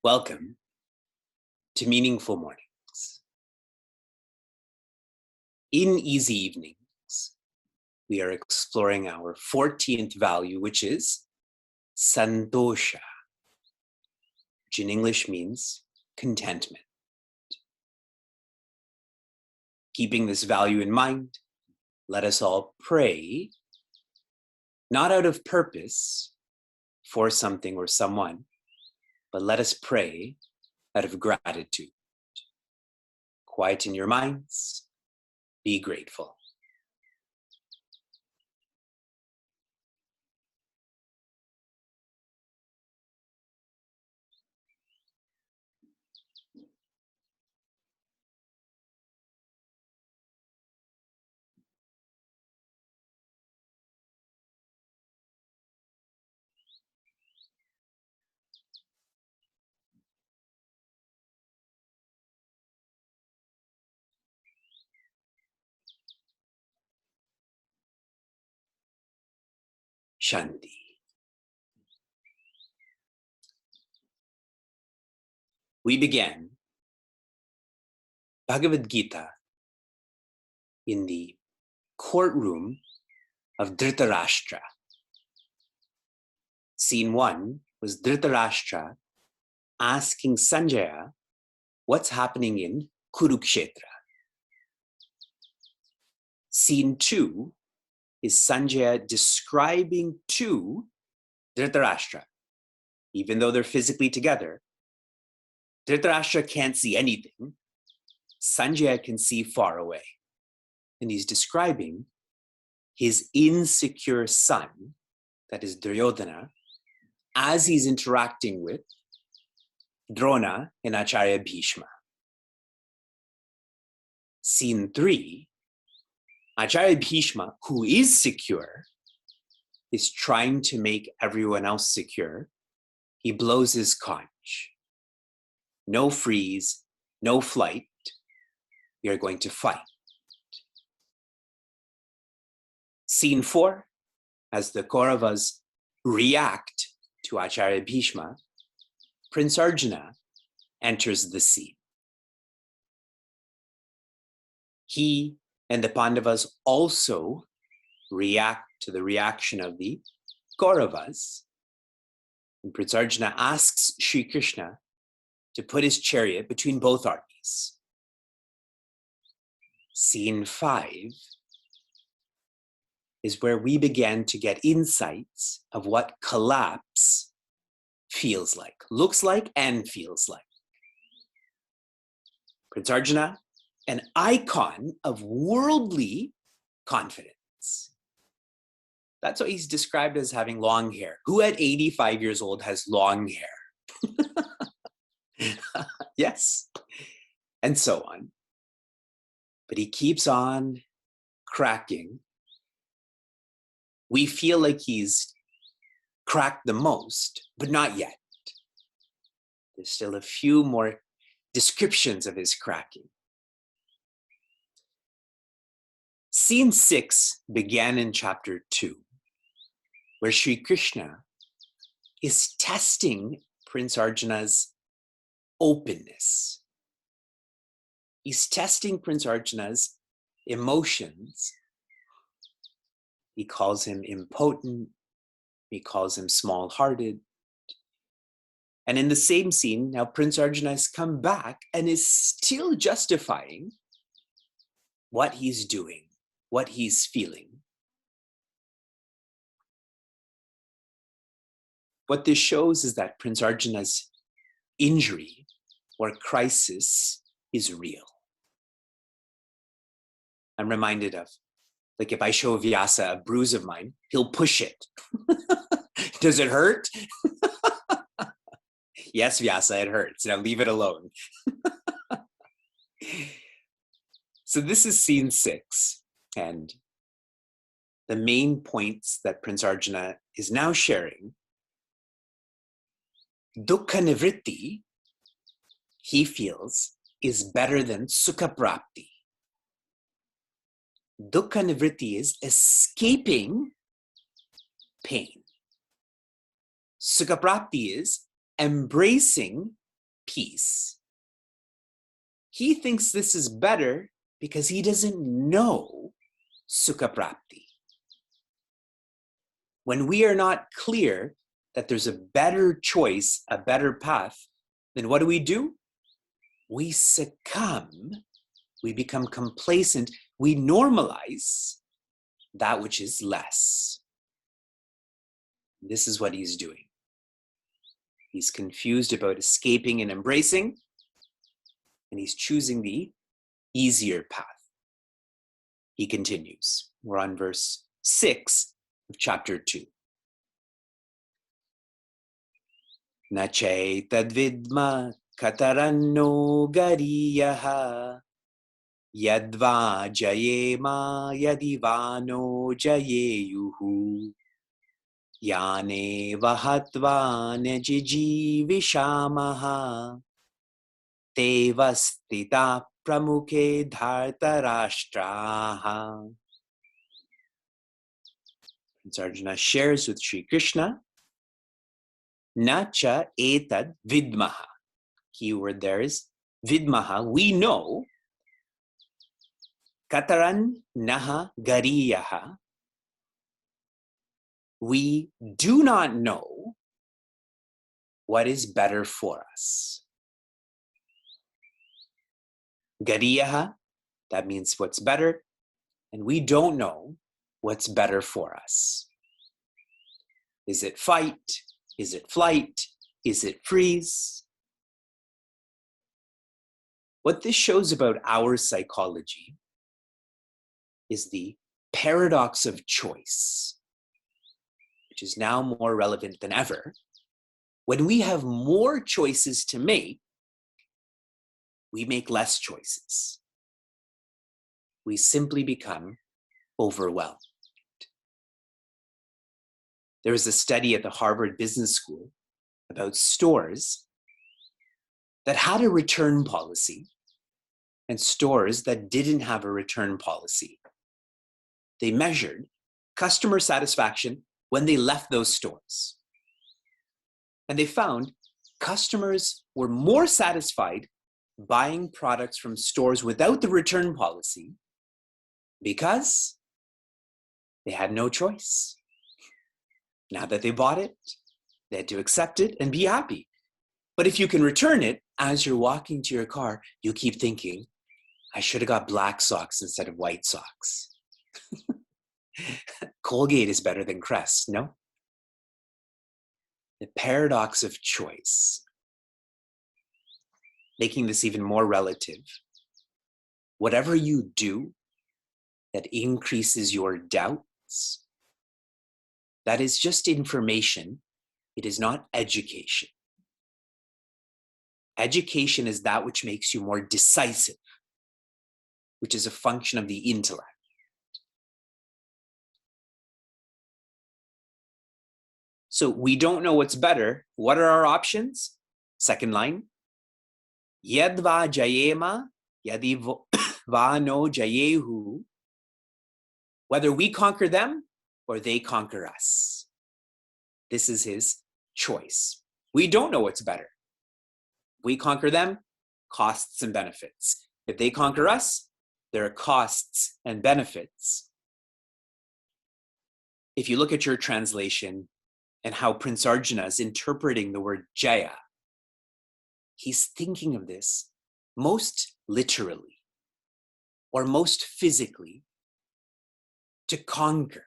Welcome to Meaningful Mornings. In Easy Evenings, we are exploring our 14th value, which is santosha, which in English means contentment. Keeping this value in mind, let us all pray, not out of purpose for something or someone, but let us pray out of gratitude. Quieten your minds, be grateful. Shanti. We began Bhagavad Gita in the courtroom of Dhritarashtra. Scene 1 was Dhritarashtra asking Sanjaya what's happening in Kurukshetra. Scene 2 is Sanjaya describing to Dhritarashtra, even though they're physically together, Dhritarashtra can't see anything. Sanjaya can see far away. And he's describing his insecure son, that is Duryodhana, as he's interacting with Drona and Acharya Bhishma. Scene 3, Acharya Bhishma, who is secure, is trying to make everyone else secure. He blows his conch. No freeze, no flight. We are going to fight. Scene 4, as the Kauravas react to Acharya Bhishma, Prince Arjuna enters the scene. He and the Pandavas also react to the reaction of the Kauravas. And Prince Arjuna asks Sri Krishna to put his chariot between both armies. Scene 5 is where we began to get insights of what collapse feels like, looks like, and feels like. Prince Arjuna, an icon of worldly confidence. That's what he's described as having long hair. Who at 85 years old has long hair? Yes, and so on. But he keeps on cracking. We feel like he's cracked the most, but not yet. There's still a few more descriptions of his cracking. Scene 6 began in chapter 2, where Sri Krishna is testing Prince Arjuna's openness. He's testing Prince Arjuna's emotions. He calls him impotent. He calls him small-hearted. And in the same scene, now Prince Arjuna has come back and is still justifying what he's doing, what he's feeling. What this shows is that Prince Arjuna's injury or crisis is real. I'm reminded of, like, if I show Vyasa a bruise of mine, he'll push it. Does it hurt? Yes, Vyasa, it hurts. Now leave it alone. So this is scene 6. And the main points that Prince Arjuna is now sharing, dukkha nivritti, he feels, is better than sukha prapti. Dukkha nivritti is escaping pain. Sukha prapti is embracing peace. He thinks this is better because he doesn't know sukha prapti. When we are not clear that there's a better choice, a better path, then what do? We succumb, we become complacent, we normalize that which is less. This is what he's doing. He's confused about escaping and embracing, and he's choosing the easier path. He continues. We're on verse 6 of chapter 2. Nache tadvidma kataranno gariyaha yadva jayema yadivano jayeyuhu yane vahatva nejijivishamaha devastita pramukhe dhartarashtraha. Prince Arjuna shares with Sri Krishna, Nacha etad vidmaha. Keyword there is vidmaha. We know. Kataran naha gariyaha. We do not know what is better for us. Gariyaha, that means what's better, and we don't know what's better for us. Is it fight? Is it flight? Is it freeze? What this shows about our psychology is the paradox of choice, which is now more relevant than ever. When we have more choices to make, we make less choices. We simply become overwhelmed. There was a study at the Harvard Business School about stores that had a return policy and stores that didn't have a return policy. They measured customer satisfaction when they left those stores. And they found customers were more satisfied buying products from stores without the return policy because they had no choice. Now that they bought it, they had to accept it and be happy. But if you can return it, as you're walking to your car, you keep thinking, I should have got black socks instead of white socks. Colgate is better than Crest, no? The paradox of choice. Making this even more relative. Whatever you do that increases your doubts, that is just information. It is not education. Education is that which makes you more decisive, which is a function of the intellect. So we don't know what's better. What are our options? Second line. Yadva jayema, yadiva no jayehu. Whether we conquer them or they conquer us. This is his choice. We don't know what's better. We conquer them, costs and benefits. If they conquer us, there are costs and benefits. If you look at your translation and how Prince Arjuna is interpreting the word jaya, he's thinking of this most literally. or most physically to conquer.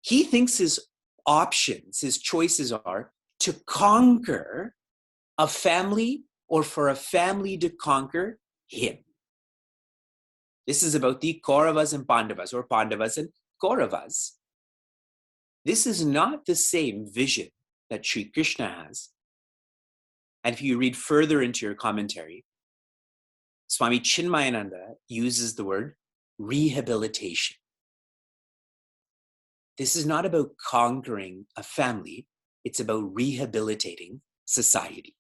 He thinks his options, his choices are to conquer a family or for a family to conquer him. This is about the Kauravas and Pandavas, or Pandavas and Kauravas. This is not the same vision that Sri Krishna has. And if you read further into your commentary, Swami Chinmayananda uses the word rehabilitation. This is not about conquering a family, it's about rehabilitating society.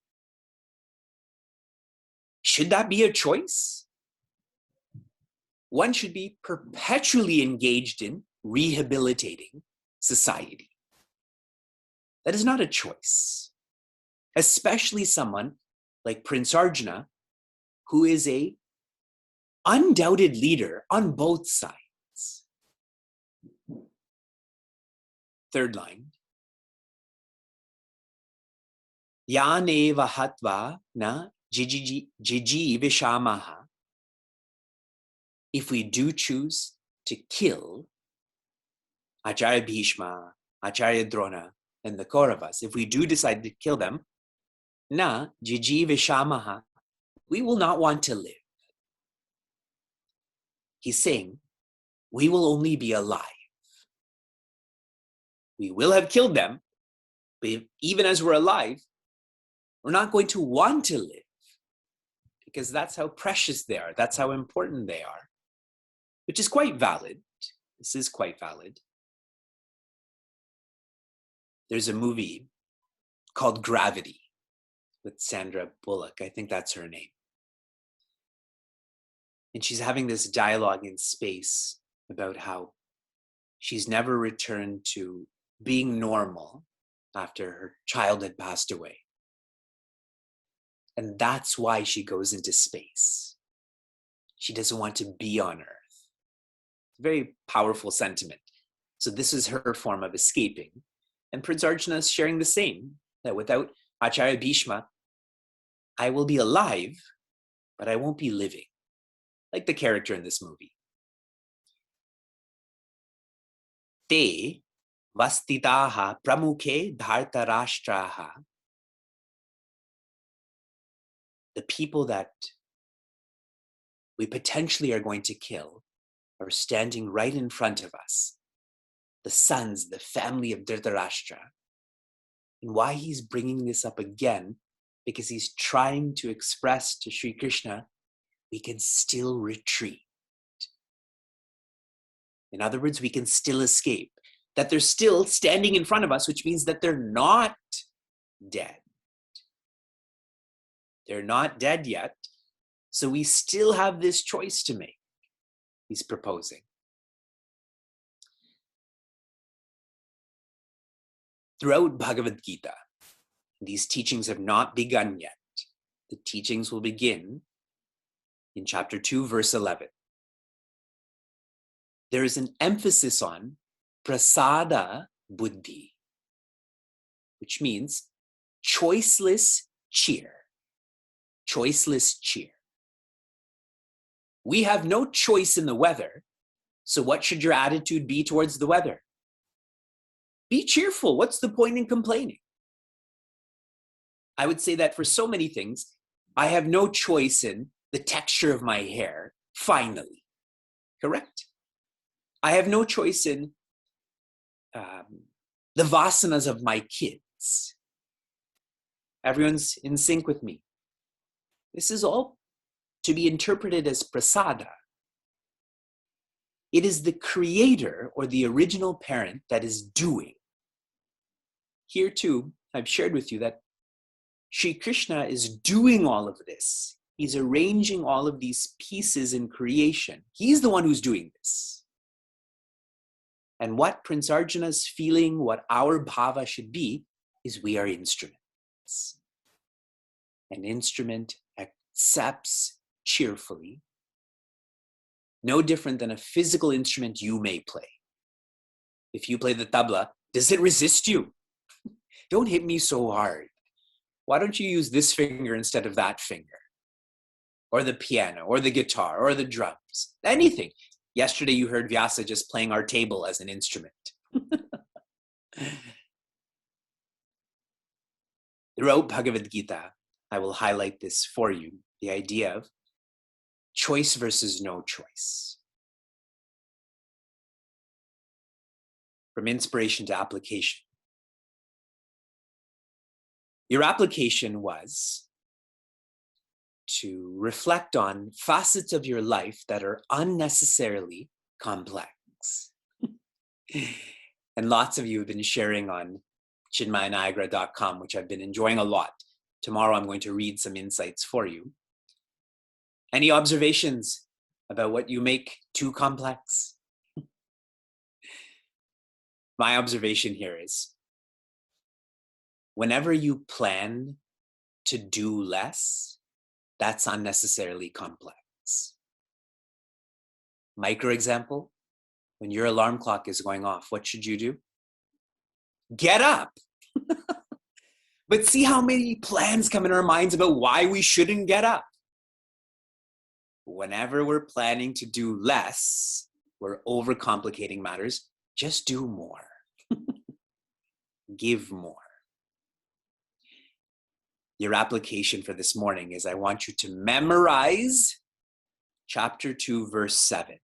Should that be a choice? One should be perpetually engaged in rehabilitating society. That is not a choice, especially someone like Prince Arjuna, who is an undoubted leader on both sides. Third line. Yaneva hatva na jiji vishamaha. If we do choose to kill Acharya Bhishma, Acharya Drona, and the Kauravas, if we do decide to kill them, na jiji vishamaha, we will not want to live. He's saying, we will only be alive. We will have killed them, but even as we're alive, we're not going to want to live, because that's how precious they are. That's how important they are, which is quite valid. This is quite valid. There's a movie called Gravity with Sandra Bullock. I think that's her name. And she's having this dialogue in space about how she's never returned to being normal after her child had passed away. And that's why she goes into space. She doesn't want to be on Earth. It's a very powerful sentiment. So this is her form of escaping. And Prince Arjuna is sharing the same, that without Acharya Bhishma, I will be alive, but I won't be living. Like the character in this movie. Te vastitaha pramukhe dhartarashtraha. The people that we potentially are going to kill are standing right in front of us. The sons, the family of Dhritarashtra. And why he's bringing this up again, because he's trying to express to Sri Krishna, we can still retreat. In other words, we can still escape. That they're still standing in front of us, which means that they're not dead. They're not dead yet. So we still have this choice to make, he's proposing. Throughout Bhagavad Gita, these teachings have not begun yet. The teachings will begin in chapter 2, verse 11. There is an emphasis on prasada buddhi, which means choiceless cheer. Choiceless cheer. We have no choice in the weather, so what should your attitude be towards the weather? Be cheerful. What's the point in complaining? I would say that for so many things, I have no choice in the texture of my hair, finally. Correct? I have no choice in the vasanas of my kids. Everyone's in sync with me. This is all to be interpreted as prasada. It is the creator or the original parent that is doing. Here too, I've shared with you that Sri Krishna is doing all of this. He's arranging all of these pieces in creation. He's the one who's doing this. And what Prince Arjuna's feeling, what our bhava should be, is we are instruments. An instrument accepts cheerfully, no different than a physical instrument you may play. If you play the tabla, does it resist you? Don't hit me so hard. Why don't you use this finger instead of that finger? or the piano, or the guitar, or the drums, anything. Yesterday you heard Vyasa just playing our table as an instrument. Throughout Bhagavad Gita, I will highlight this for you, the idea of choice versus no choice. From inspiration to application. Your application was to reflect on facets of your life that are unnecessarily complex. And lots of you have been sharing on chinmayaniagara.com, which I've been enjoying a lot. Tomorrow I'm going to read some insights for you. Any observations about what you make too complex? My observation here is, whenever you plan to do less, that's unnecessarily complex. Micro example, when your alarm clock is going off, what should you do? Get up. But see how many plans come in our minds about why we shouldn't get up. Whenever we're planning to do less, we're overcomplicating matters. Just do more. Give more. Your application for this morning is, I want you to memorize chapter 2, verse 7.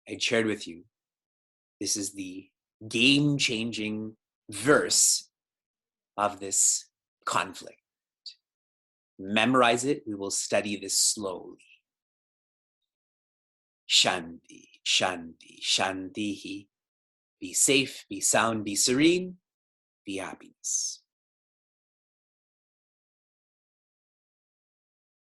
I shared with you, this is the game-changing verse of this conflict. Memorize it. We will study this slowly. Shanti, Shanti, Shantihi. Be safe, be sound, be serene, be happiness.